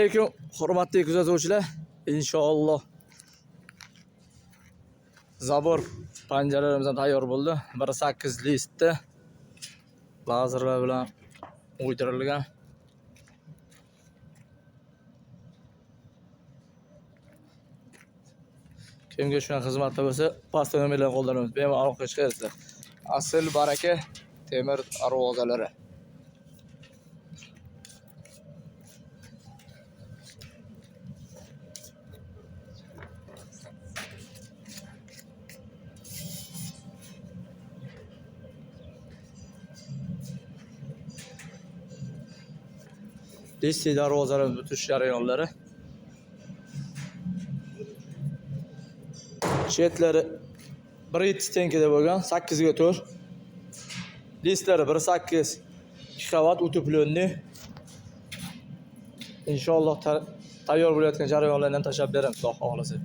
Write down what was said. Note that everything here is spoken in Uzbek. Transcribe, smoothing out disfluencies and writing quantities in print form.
Alaykum, hurmatli kuzatuvchilar. Inshaalloh zabor panjaralarimiz tayyor bo'ldi. 1.8 listda lazerlar bilan o'ydirilgan. Kimga shunaqa xizmatda bo'lsa, past nomerlarni qo'llanamiz. Bemalol aloqaga chiqasizlar. Asl baraka temir darvozalari. Listi darvozalarimiz butish jarayonlari. Chetlari 1.7 tenkida bo'lgan, 8 ga 4. Listlari 1.8 2 qavat utepленный. Inshaalloh tayyor bo'layotgan jarayonlarni ham tashlab beramiz, Xudo xohlasa.